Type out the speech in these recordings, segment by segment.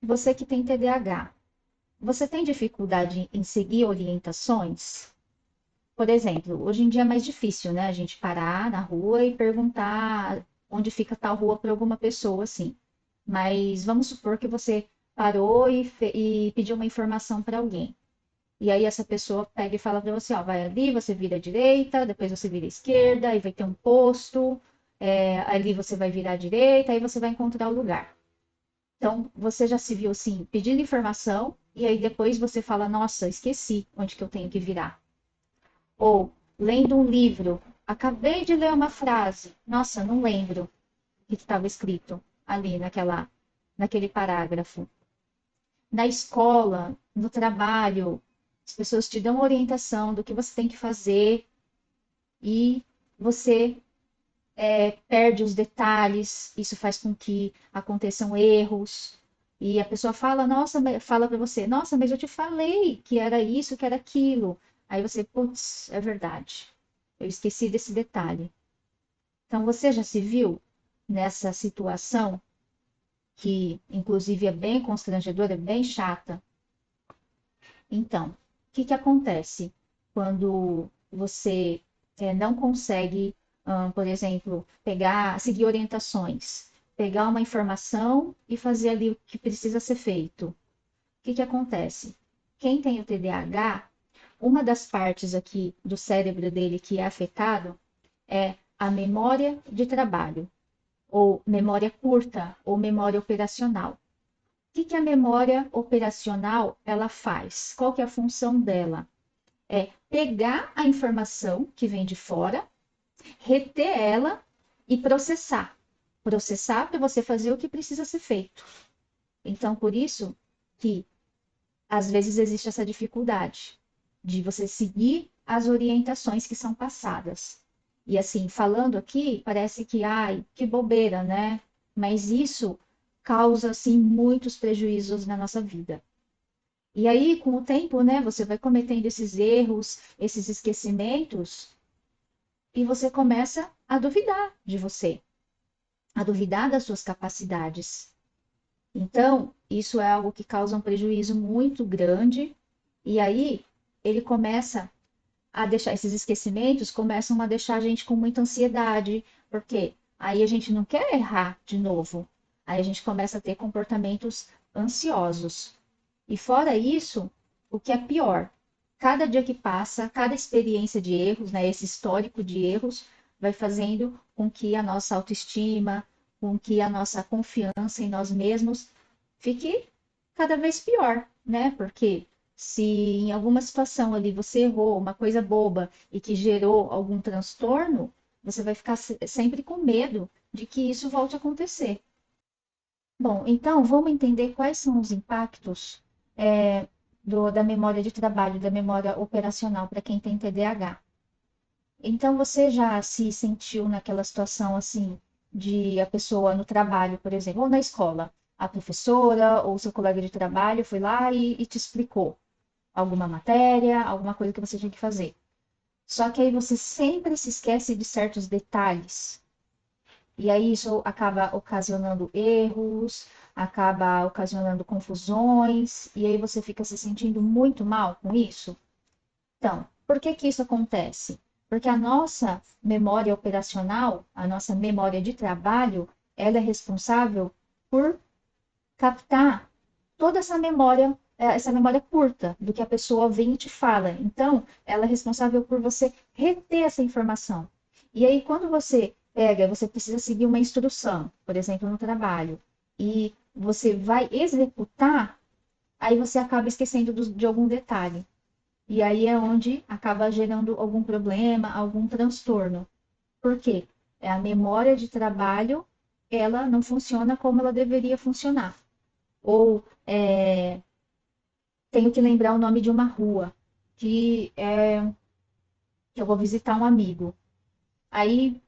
você que tem TDAH, você tem dificuldade em seguir orientações? Por exemplo, hoje em dia é mais difícil, né? A gente parar na rua e perguntar onde fica tal rua para alguma pessoa, assim. Mas vamos supor que você parou e pediu uma informação para alguém. E aí essa pessoa pega e fala para você, ó, vai ali, você vira à direita, depois você vira à esquerda, aí vai ter um posto, ali você vai virar à direita, aí você vai encontrar o lugar. Então, você já se viu assim, pedindo informação, e aí depois você fala, nossa, esqueci onde que eu tenho que virar. Ou lendo um livro, acabei de ler uma frase, nossa, não lembro o que estava escrito ali naquele parágrafo. Na escola, no trabalho, as pessoas te dão orientação do que você tem que fazer e você perde os detalhes, isso faz com que aconteçam erros. E a pessoa fala, nossa, fala para você, nossa, mas eu te falei que era isso, que era aquilo. Aí você, putz, é verdade. Eu esqueci desse detalhe. Então você já se viu nessa situação que, inclusive, é bem constrangedora, é bem chata. Então, o que que acontece quando você não consegue, por exemplo, seguir orientações, pegar uma informação e fazer ali o que precisa ser feito? O que que acontece? Quem tem o TDAH, uma das partes aqui do cérebro dele que é afetado é a memória de trabalho, ou memória curta, ou memória operacional. Que a memória operacional ela faz? Qual que é a função dela? É pegar a informação que vem de fora, reter ela e processar. Processar para você fazer o que precisa ser feito. Então, por isso que às vezes existe essa dificuldade de você seguir as orientações que são passadas. E assim, falando aqui, parece que, ai, que bobeira, né? Mas isso causa, assim, muitos prejuízos na nossa vida. E aí, com o tempo, né, você vai cometendo esses erros, esses esquecimentos, e você começa a duvidar de você, a duvidar das suas capacidades. Então, isso é algo que causa um prejuízo muito grande, e aí ele começa a deixar, esses esquecimentos começam a deixar a gente com muita ansiedade, porque aí a gente não quer errar de novo, aí a gente começa a ter comportamentos ansiosos. E fora isso, o que é pior, cada dia que passa, cada experiência de erros, né, esse histórico de erros, vai fazendo com que a nossa autoestima, com que a nossa confiança em nós mesmos fique cada vez pior, né? Porque se em alguma situação ali você errou uma coisa boba e que gerou algum transtorno, você vai ficar sempre com medo de que isso volte a acontecer. Bom, então vamos entender quais são os impactos da memória de trabalho, da memória operacional para quem tem TDAH. Então você já se sentiu naquela situação assim de a pessoa no trabalho, por exemplo, ou na escola, a professora ou seu colega de trabalho foi lá e te explicou alguma matéria, alguma coisa que você tinha que fazer. Só que aí você sempre se esquece de certos detalhes. E aí isso acaba ocasionando erros, acaba ocasionando confusões, e aí você fica se sentindo muito mal com isso. Então, por que que isso acontece? Porque a nossa memória operacional, a nossa memória de trabalho, ela é responsável por captar toda essa memória curta do que a pessoa vem e te fala. Então, ela é responsável por você reter essa informação. E aí, quando você pega, você precisa seguir uma instrução, por exemplo, no trabalho, e você vai executar, aí você acaba esquecendo de algum detalhe. E aí é onde acaba gerando algum problema, algum transtorno. Por quê? É a memória de trabalho, ela não funciona como ela deveria funcionar. Ou tenho que lembrar o nome de uma rua que eu vou visitar um amigo. Aí,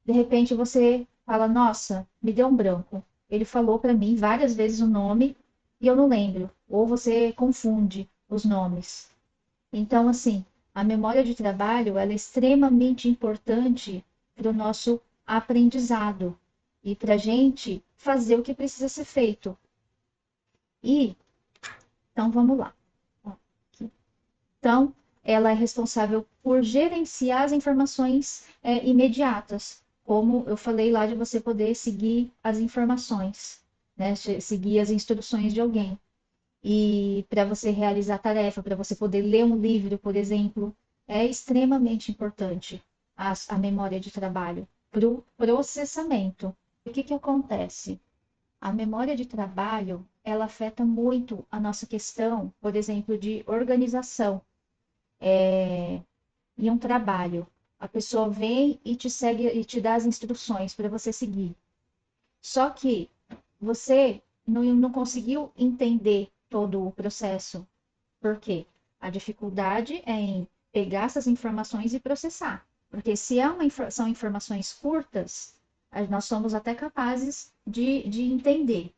de repente, você fala, nossa, me deu um branco. Ele falou para mim várias vezes o nome e eu não lembro. Ou você confunde os nomes. Então, assim, a memória de trabalho ela é extremamente importante para o nosso aprendizado e para a gente fazer o que precisa ser feito. E, então, vamos lá. Aqui. Então, ela é responsável por gerenciar as informações imediatas, como eu falei lá de você poder seguir as informações, né? Seguir as instruções de alguém. E para você realizar a tarefa, para você poder ler um livro, por exemplo, é extremamente importante a memória de trabalho para o processamento. O que que acontece? A memória de trabalho, ela afeta muito a nossa questão, por exemplo, de organização em um trabalho. A pessoa vem e te segue e te dá as instruções para você seguir. Só que você não conseguiu entender todo o processo. Por quê? A dificuldade é em pegar essas informações e processar. Porque se são informações curtas, nós somos até capazes de entender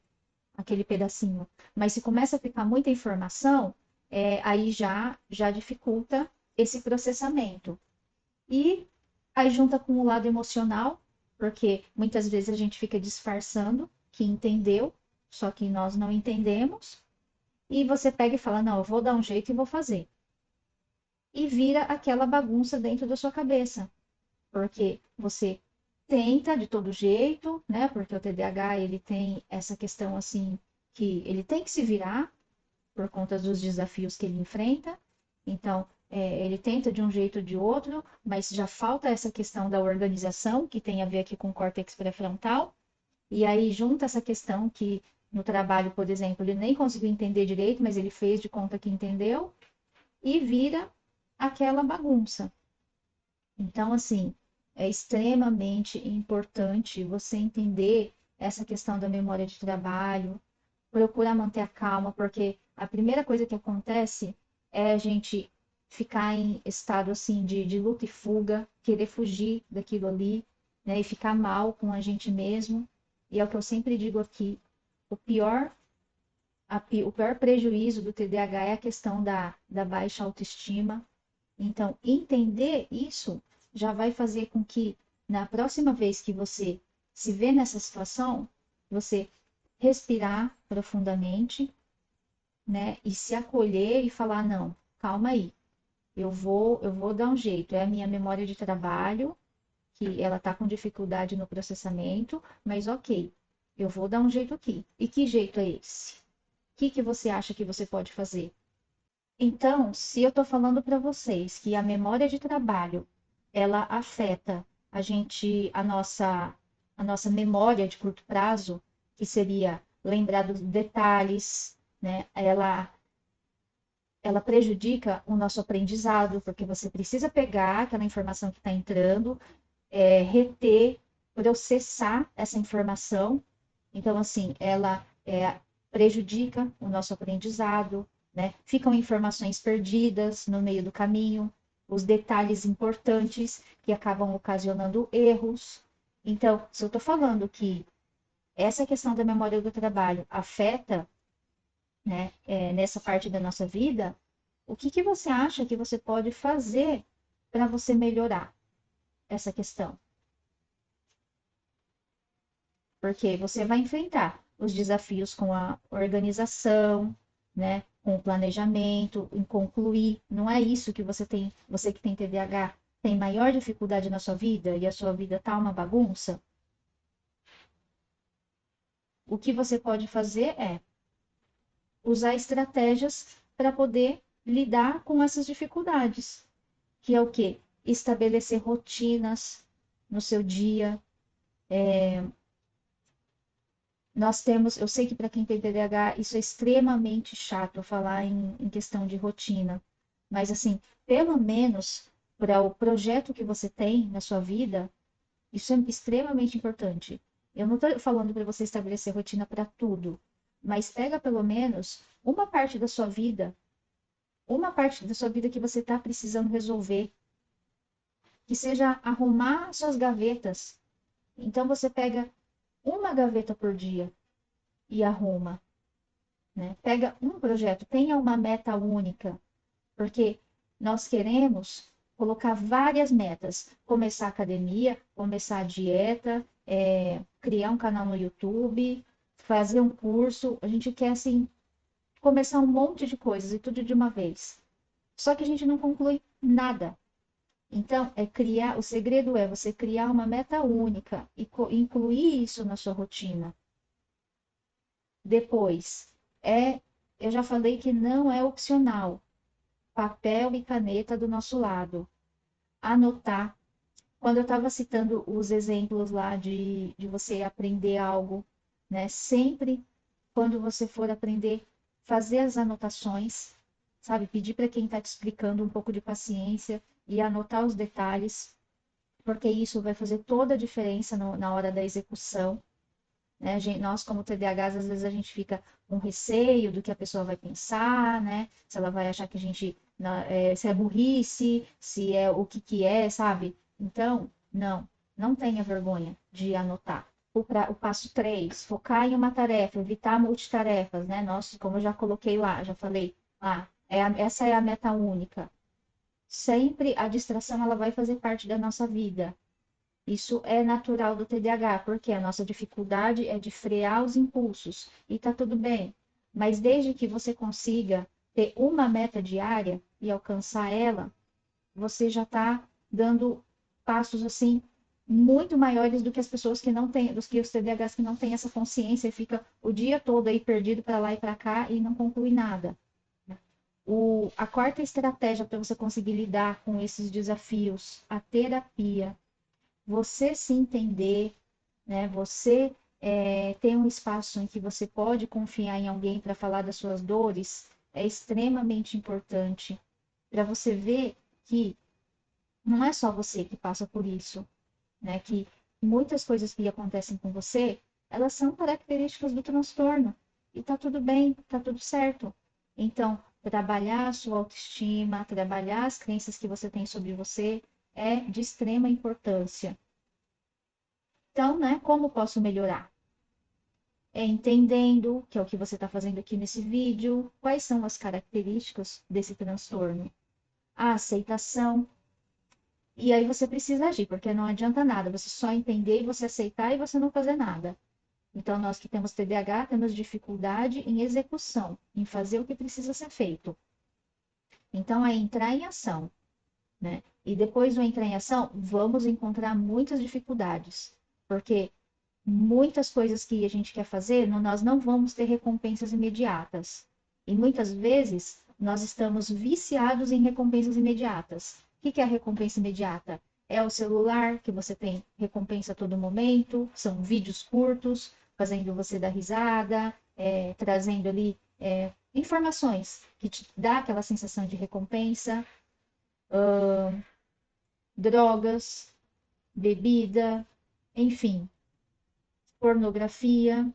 aquele pedacinho. Mas se começa a ficar muita informação, aí já dificulta esse processamento. E aí junta com o lado emocional, porque muitas vezes a gente fica disfarçando que entendeu, só que nós não entendemos. E você pega e fala, não, eu vou dar um jeito e vou fazer. E vira aquela bagunça dentro da sua cabeça, porque você tenta de todo jeito, né? Porque o TDAH, ele tem essa questão assim, que ele tem que se virar por conta dos desafios que ele enfrenta. Então, ele tenta de um jeito ou de outro, mas já falta essa questão da organização, que tem a ver aqui com o córtex pré-frontal. E aí junta essa questão que no trabalho, por exemplo, ele nem conseguiu entender direito, mas ele fez de conta que entendeu, e vira aquela bagunça. Então, assim, é extremamente importante você entender essa questão da memória de trabalho, procurar manter a calma, porque a primeira coisa que acontece é a gente ficar em estado assim de luta e fuga, querer fugir daquilo ali, né, e ficar mal com a gente mesmo. E é o que eu sempre digo aqui, o pior, o pior prejuízo do TDAH é a questão da baixa autoestima. Então, entender isso já vai fazer com que na próxima vez que você se vê nessa situação, você respirar profundamente, né, e se acolher e falar, não, calma aí, eu vou dar um jeito, é a minha memória de trabalho, que ela está com dificuldade no processamento, mas ok, eu vou dar um jeito aqui. E que jeito é esse? O que você acha que você pode fazer? Então, se eu estou falando para vocês que a memória de trabalho ela afeta a nossa memória de curto prazo, que seria lembrar dos detalhes, né? Ela prejudica o nosso aprendizado, porque você precisa pegar aquela informação que está entrando, reter, processar essa informação. Então, assim, ela prejudica o nosso aprendizado, né? Ficam informações perdidas no meio do caminho, os detalhes importantes que acabam ocasionando erros. Então, se eu estou falando que essa questão da memória do trabalho afeta, né, nessa parte da nossa vida, o que que você acha que você pode fazer para você melhorar essa questão? Porque você vai enfrentar os desafios com a organização, né, com o planejamento, em concluir. Não é isso que você que tem TDAH, tem maior dificuldade na sua vida e a sua vida tá uma bagunça? O que você pode fazer é usar estratégias para poder lidar com essas dificuldades, que é o quê? Estabelecer rotinas no seu dia. Nós temos, eu sei que para quem tem TDAH isso é extremamente chato falar em questão de rotina, mas assim, pelo menos para o projeto que você tem na sua vida, isso é extremamente importante. Eu não estou falando para você estabelecer rotina para tudo, mas pega pelo menos uma parte da sua vida que você está precisando resolver, que seja arrumar suas gavetas. Então você pega uma gaveta por dia e arruma, né? Pega um projeto, tenha uma meta única, porque nós queremos colocar várias metas, começar a academia, começar a dieta, criar um canal no YouTube, fazer um curso, a gente quer assim começar um monte de coisas e tudo de uma vez. Só que a gente não conclui nada. Então, o segredo é você criar uma meta única e incluir isso na sua rotina. Depois, eu já falei que não é opcional. Papel e caneta do nosso lado. Anotar. Quando eu estava citando os exemplos lá de você aprender algo, né? Sempre quando você for aprender, fazer as anotações, sabe? Pedir para quem está te explicando um pouco de paciência e anotar os detalhes, porque isso vai fazer toda a diferença na hora da execução. Né? Nós, como TDAHs, às vezes a gente fica com receio do que a pessoa vai pensar, né? Se ela vai achar que a gente, se é burrice, se é o que que é, sabe? Então, não tenha vergonha de anotar. O passo 3, focar em uma tarefa, evitar multitarefas, né? Nossa, como eu já coloquei lá, já falei, essa é a meta única. Sempre a distração ela vai fazer parte da nossa vida. Isso é natural do TDAH, porque a nossa dificuldade é de frear os impulsos e tá tudo bem. Mas desde que você consiga ter uma meta diária e alcançar ela, você já está dando passos assim muito maiores do que as pessoas que não têm, dos que os TDAHs que não têm essa consciência e fica o dia todo aí perdido para lá e para cá e não conclui nada. A quarta estratégia para você conseguir lidar com esses desafios, a terapia. Você se entender, né? Você ter um espaço em que você pode confiar em alguém para falar das suas dores é extremamente importante para você ver que não é só você que passa por isso, né? Que muitas coisas que acontecem com você, elas são características do transtorno. E tá tudo bem, tá tudo certo. Então, trabalhar a sua autoestima, trabalhar as crenças que você tem sobre você é de extrema importância. Então, né, como posso melhorar? É entendendo, que é o que você está fazendo aqui nesse vídeo, quais são as características desse transtorno. A aceitação. E aí você precisa agir, porque não adianta nada você só entender e você aceitar e você não fazer nada. Então, nós que temos TDAH temos dificuldade em execução, em fazer o que precisa ser feito. Então, é entrar em ação, né? E depois do entrar em ação, vamos encontrar muitas dificuldades, porque muitas coisas que a gente quer fazer, nós não vamos ter recompensas imediatas. E muitas vezes nós estamos viciados em recompensas imediatas. O que é a recompensa imediata? É o celular, que você tem recompensa a todo momento, são vídeos curtos, fazendo você dar risada, trazendo ali informações que te dá aquela sensação de recompensa, drogas, bebida, enfim, pornografia.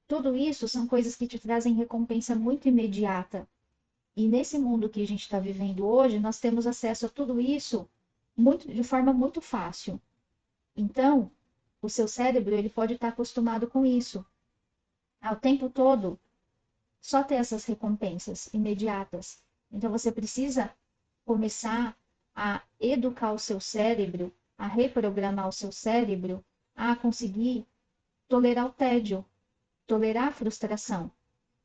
Tudo isso são coisas que te trazem recompensa muito imediata. E nesse mundo que a gente está vivendo hoje, nós temos acesso a tudo isso de forma muito fácil. Então, o seu cérebro ele pode estar acostumado com isso. Ao tempo todo, só ter essas recompensas imediatas. Então, você precisa começar a educar o seu cérebro, a reprogramar o seu cérebro, a conseguir tolerar o tédio, tolerar a frustração.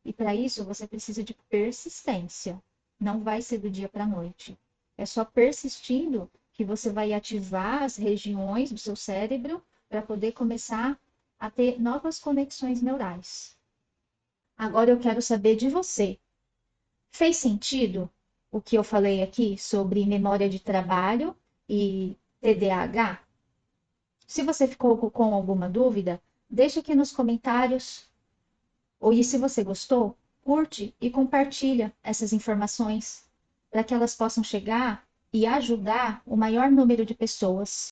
E para isso você precisa de persistência. Não vai ser do dia para a noite. É só persistindo que você vai ativar as regiões do seu cérebro para poder começar a ter novas conexões neurais. Agora eu quero saber de você. Fez sentido o que eu falei aqui sobre memória de trabalho e TDAH? Se você ficou com alguma dúvida, deixa aqui nos comentários. Ou e se você gostou, curte e compartilha essas informações para que elas possam chegar e ajudar o maior número de pessoas.